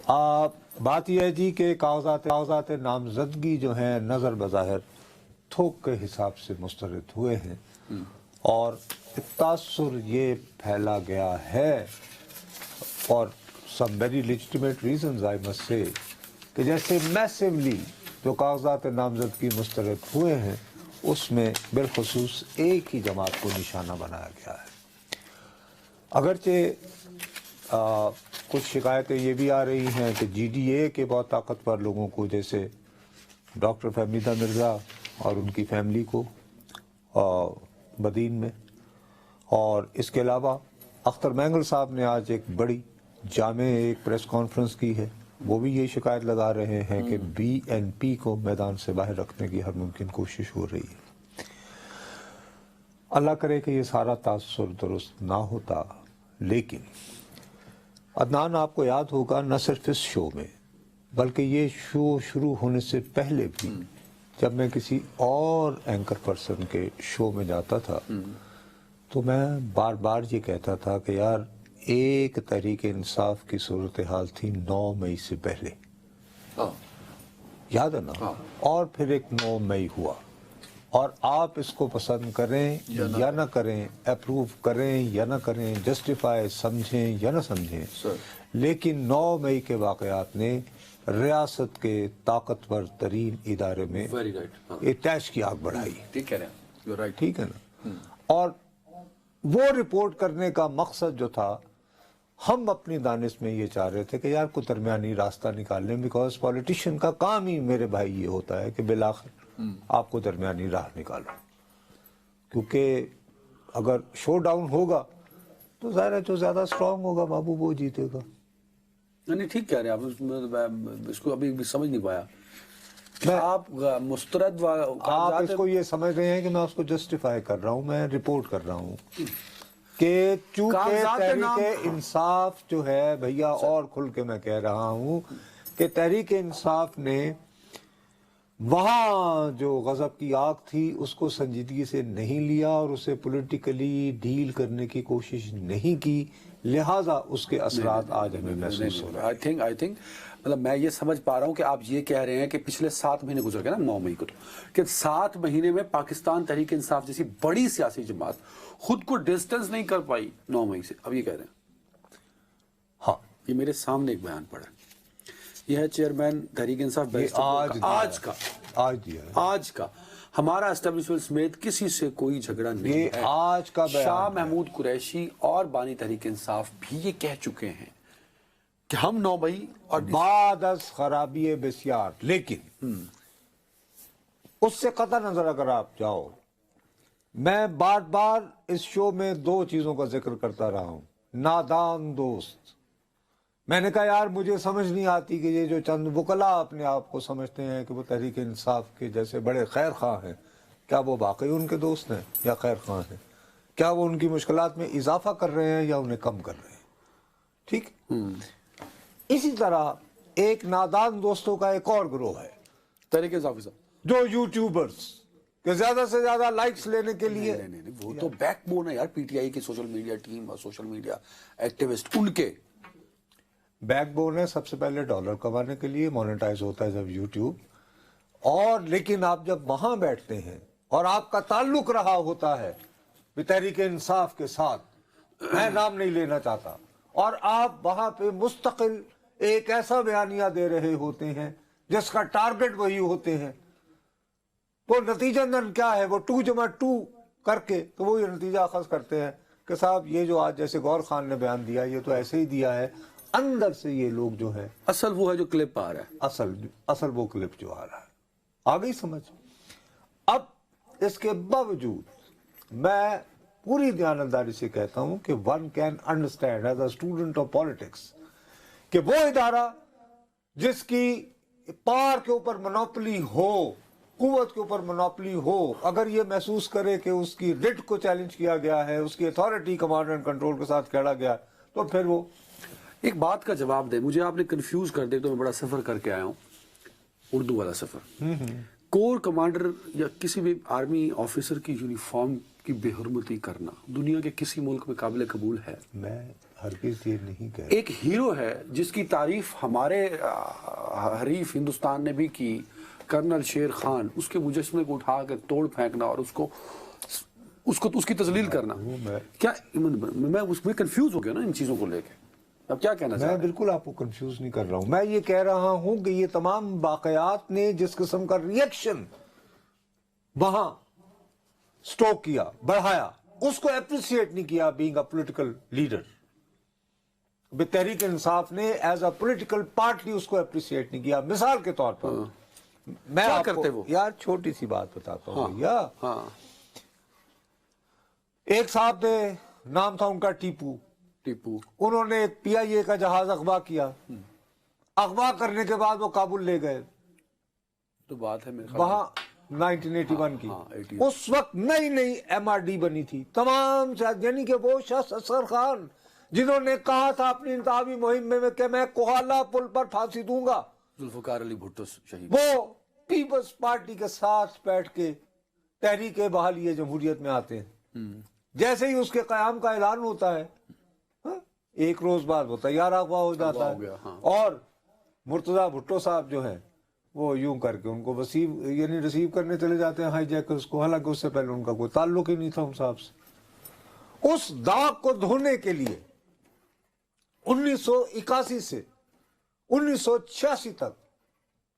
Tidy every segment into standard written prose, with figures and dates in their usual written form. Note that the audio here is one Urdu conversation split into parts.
بات یہ ہے جی کہ کاغذات نامزدگی جو ہیں نظر بظاہر تھوک کے حساب سے مسترد ہوئے ہیں اور تاثر یہ پھیلا گیا ہے اور some very legitimate reasons I must say کہ جیسے میسیولی جو کاغذات نامزدگی مسترد ہوئے ہیں اس میں بالخصوص ایک ہی جماعت کو نشانہ بنایا گیا ہے. اگرچہ کچھ شکایتیں یہ بھی آ رہی ہیں کہ جی ڈی اے کے بہت طاقتور لوگوں کو جیسے ڈاکٹر فہمیدہ مرزا اور ان کی فیملی کو بدین میں، اور اس کے علاوہ اختر مینگل صاحب نے آج ایک بڑی جامع ایک پریس کانفرنس کی ہے، وہ بھی یہ شکایت لگا رہے ہیں کہ بی این پی کو میدان سے باہر رکھنے کی ہر ممکن کوشش ہو رہی ہے. اللہ کرے کہ یہ سارا تاثر درست نہ ہوتا. لیکن عدنان آپ کو یاد ہوگا نہ صرف اس شو میں بلکہ یہ شو شروع ہونے سے پہلے بھی جب میں کسی اور اینکر پرسن کے شو میں جاتا تھا تو میں بار بار یہ کہتا تھا کہ یار ایک تحریک انصاف کی صورتحال تھی 9 مئی سے پہلے، یاد ہے نا، اور پھر ایک 9 مئی ہوا، اور آپ اس کو پسند کریں یا نہ کریں، اپروو کریں یا نہ کریں، جسٹیفائی سمجھیں یا نہ سمجھیں، لیکن 9 مئی کے واقعات نے ریاست کے طاقتور ترین ادارے میں تیش کی آگ بڑھائی. ٹھیک ہے نا، اور وہ رپورٹ کرنے کا مقصد جو تھا ہم اپنی دانش میں یہ چاہ رہے تھے کہ یار کوئی درمیانی راستہ نکال لیں، بیکاز پولیٹیشین کا کام ہی میرے بھائی یہ ہوتا ہے کہ بالآخر آپ کو درمیانی راہ نکالو، کیونکہ اگر شو ڈاؤن ہوگا تو ظاہر ہے جو زیادہ اسٹرانگ ہوگا بابو وہ جیتے گا. نہیں ٹھیک کہہ رہے ہیں آپ، اس کو ابھی سمجھ نہیں پایا. آپ مسترد آپ اس کو یہ سمجھ رہے ہیں کہ میں اس کو جسٹیفائی کر رہا ہوں، میں رپورٹ کر رہا ہوں کہ چونکہ تحریک انصاف جو ہے بھیا، اور کھل کے میں کہہ رہا ہوں کہ تحریک انصاف نے وہاں جو غضب کی آگ تھی اس کو سنجیدگی سے نہیں لیا اور اسے پولیٹیکلی ڈیل کرنے کی کوشش نہیں کی، لہٰذا اس کے اثرات آج ہمیں محسوس ہو رہے ہیں. آئی تھنک مطلب میں یہ سمجھ پا رہا ہوں کہ آپ یہ کہہ رہے ہیں کہ پچھلے 7 مہینے گزر گئے نا 9 مئی کو، کہ 7 مہینے میں پاکستان تحریک انصاف جیسی بڑی سیاسی جماعت خود کو ڈسٹنس نہیں کر پائی 9 مئی سے. اب یہ کہہ رہے ہیں، ہاں یہ میرے سامنے ایک بیان پڑا ہے، یہ ہے چیئرمین تحریک انصاف آج کا ہمارا اسٹیبلشمنٹ سمیت کسی سے کوئی جھگڑا نہیں ہے. آج کا شاہ محمود قریشی اور بانی تحریک انصاف بھی یہ کہہ چکے ہیں کہ ہم 9 مئی اور بعد از خرابی بسیار، لیکن اس سے قطع نظر اگر آپ جاؤ، میں بار بار اس شو میں 2 چیزوں کا ذکر کرتا رہا ہوں. نادان دوست، میں نے کہا یار مجھے سمجھ نہیں آتی کہ یہ جو چند وکلا اپنے آپ کو سمجھتے ہیں کہ وہ تحریک انصاف کے جیسے بڑے خیر خواہ ہیں، کیا وہ واقعی ان کے دوست ہیں یا خیر خواہ ہیں؟ کیا وہ ان کی مشکلات میں اضافہ کر رہے ہیں یا انہیں کم کر رہے ہیں؟ ٹھیک. اسی طرح ایک نادان دوستوں کا ایک اور گروہ ہے تحریک انصاف جو یوٹیوبرز کہ زیادہ سے زیادہ لائکس لینے کے لیے، وہ تو بیک بون ہے یار پی ٹی آئی کی سوشل میڈیا ٹیم اور سوشل میڈیا ایکٹیوسٹ، ان کے بیک بون ہے سب سے پہلے ڈالر کمانے کے لیے، مونیٹائز ہوتا ہے جب یوٹیوب. اور لیکن آپ جب وہاں بیٹھتے ہیں اور آپ کا تعلق رہا ہوتا ہے تحریک انصاف کے ساتھ، میں نام نہیں لینا چاہتا، اور آپ وہاں پہ مستقل ایک ایسا بیانیہ دے رہے ہوتے ہیں جس کا ٹارگٹ وہی ہوتے ہیں، تو نتیجہ کیا ہے؟ وہ 2+2 کر کے تو وہی نتیجہ اخذ کرتے ہیں کہ صاحب یہ جو آج جیسے غور خان نے بیان دیا یہ تو ایسے ہی دیا ہے. اندر سے یہ لوگ جو ہے اصل وہ ہے جو کلپ آ رہا ہے، اصل وہ کلپ جو آ رہا ہے. آ گئی سمجھ؟ اب اس کے باوجود میں پوری دیانتداری سے کہتا ہوں کہ one can understand as a student of politics کہ وہ ادارہ جس کی پار کے اوپر منوپلی ہو، قوت کے اوپر منوپلی ہو، اگر یہ محسوس کرے کہ اس کی رٹ کو چیلنج کیا گیا ہے، اس کی اتھارٹی کمانڈ اینڈ کنٹرول کے ساتھ کھیلا گیا، تو پھر وہ ایک بات کا جواب دے. مجھے آپ نے کنفیوز کر دے، تو میں بڑا سفر کر کے آیا ہوں، اردو والا سفر. کور کمانڈر یا کسی بھی آرمی آفیسر کی یونیفارم کی بے حرمتی کرنا دنیا کے کسی ملک میں قابل قبول ہے؟ میں ہرگز یہ نہیں کہہ ایک ہیرو ہے جس کی تعریف ہمارے حریف ہندوستان نے بھی کی، کرنل شیر خان، اس کے مجسمے کو اٹھا کر توڑ پھینکنا اور اس کی تذلیل کرنا، کیا میں اس میں کنفیوز ہو گیا نا ان چیزوں کو لے کے. اب کیا کہنا چاہتے میں بالکل آپ کو کنفیوز نہیں کر رہا ہوں. میں یہ کہہ رہا ہوں کہ یہ تمام واقعات نے جس قسم کا ریئیکشن وہاں سٹوک کیا، بڑھایا، اس کو اپریشیٹ نہیں کیا being a political leader. Tehreek Insaf نے ایز اے پولیٹیکل پارٹی اس کو اپریشیٹ نہیں کیا. مثال کے طور پر میں کیا آپ کو کرتے وہ؟ یار چھوٹی سی بات بتاتا ہوں بھیا. ہاں ایک صاحب نے، نام تھا ان کا ٹیپو، انہوں نے ایک پی آئی اے کا جہاز اغوا کیا. اغوا کرنے کے بعد وہ کابل لے گئے. تو بات ہے میرے وہاں 1981 کی، اس وقت نئی نئی ایم آر ڈی بنی تھی. تمام یعنی کہ وہ شخص اصغر خان جنہوں نے کہا تھا اپنی انتخابی مہم میں کہ میں کوہالہ پل پر پھانسی دوں گا، ذوالفقار علی بھٹو شہید، وہ پیپلز پارٹی کے ساتھ بیٹھ کے تحریک بحالی جمہوریت میں آتے ہیں. جیسے ہی اس کے قیام کا اعلان ہوتا ہے، ایک روز بعد وہ تیار اغوا ہو جاتا ہے. اور مرتضی بھٹو صاحب جو ہیں وہ یوں کر کے ان کو ریسیو کرنے چلے جاتے ہیں ہائی جیکرز کو، حالانکہ اس سے پہلے ان کا کوئی تعلق ہی نہیں تھا ان صاحب سے. اس داغ کو دھونے کے لیے 1981 سے 1986 تک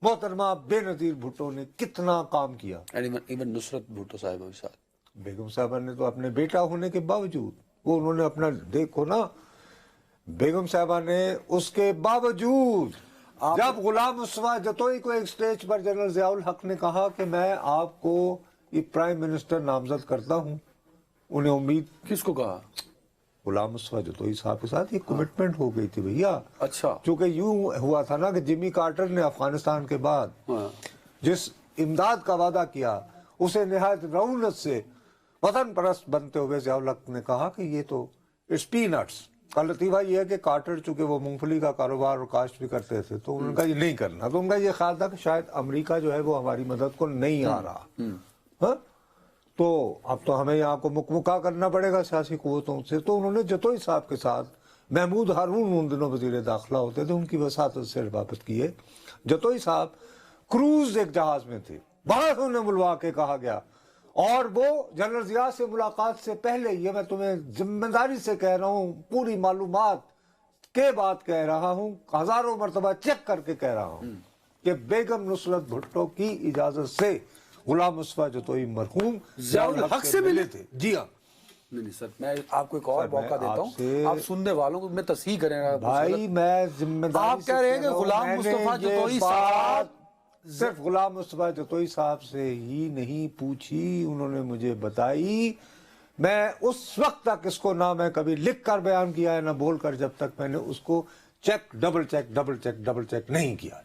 محترمہ بے نظیر بھٹو نے کتنا کام کیا. ایون نصرت بھٹو صاحبہ کے ساتھ، بیگم صاحبہ نے تو اپنے بیٹا ہونے کے باوجود، وہ انہوں نے اپنا دیکھو نا، بیگم صاحبہ نے اس کے باوجود جب غلام مصطفیٰ جتوئی کو ایک سٹیج پر جنرل ضیاء الحق نے کہا کہ میں آپ کو یہ پرائم منسٹر نامزد کرتا ہوں، انہیں امید، کس کو کہا؟ غلام مصطفیٰ جتوئی صاحب کے ساتھ ایک کمٹمنٹ ہو گئی تھی بھیا. اچھا، چونکہ یوں ہوا تھا نا کہ جمی کارٹر نے افغانستان کے بعد جس امداد کا وعدہ کیا اسے نہایت رعونت سے وطن پرست بنتے ہوئے ضیاء الحق نے کہا کہ یہ تو اٹس پی نٹس. کا لطیفہ یہ ہے کہ کارٹر چونکہ وہ مونگ پھلی کا کاروبار اور کاشت بھی کرتے تھے تو ان کا یہ نہیں کرنا، تو ان کا یہ خیال تھا کہ شاید امریکہ جو ہے وہ ہماری مدد کو نہیں آ رہا، تو اب تو ہمیں یہاں کو مکمکا کرنا پڑے گا سیاسی قوتوں سے. تو انہوں نے جتوئی صاحب کے ساتھ، محمود ہارون ان دنوں وزیر داخلہ ہوتے تھے، ان کی وساطت سے رباطت کی ہے. جتوئی صاحب کروز ایک جہاز میں تھے، وہاں سے انہیں بلوا کے کہا گیا، اور وہ جنرل ضیاء سے ملاقات سے پہلے، یہ میں تمہیں ذمہ داری سے کہہ رہا ہوں، پوری معلومات کے بعد کہہ رہا ہوں، ہزاروں مرتبہ چیک کر کے کہہ رہا ہوں کہ بیگم نصرت بھٹو کی اجازت سے غلام مصطفیٰ جتوئی مرحوم ضیاء الحق سے ملے تھے. جی ہاں. نہیں سر، میں آپ کو ایک اور موقع دیتا ہوں، آپ سننے والوں کو میں تصحیح کریں گا بھائی، میں ذمہ داری آپ کہہ رہے ہیں کہ غلام مصطفیٰ جتوئی صاحب صرف غلام مصطفیٰ جتوئی صاحب سے ہی نہیں پوچھی، انہوں نے مجھے بتائی. میں اس وقت تک اس کو نہ میں کبھی لکھ کر بیان کیا ہے نہ بول کر، جب تک میں نے اس کو چیک ڈبل چیک نہیں کیا.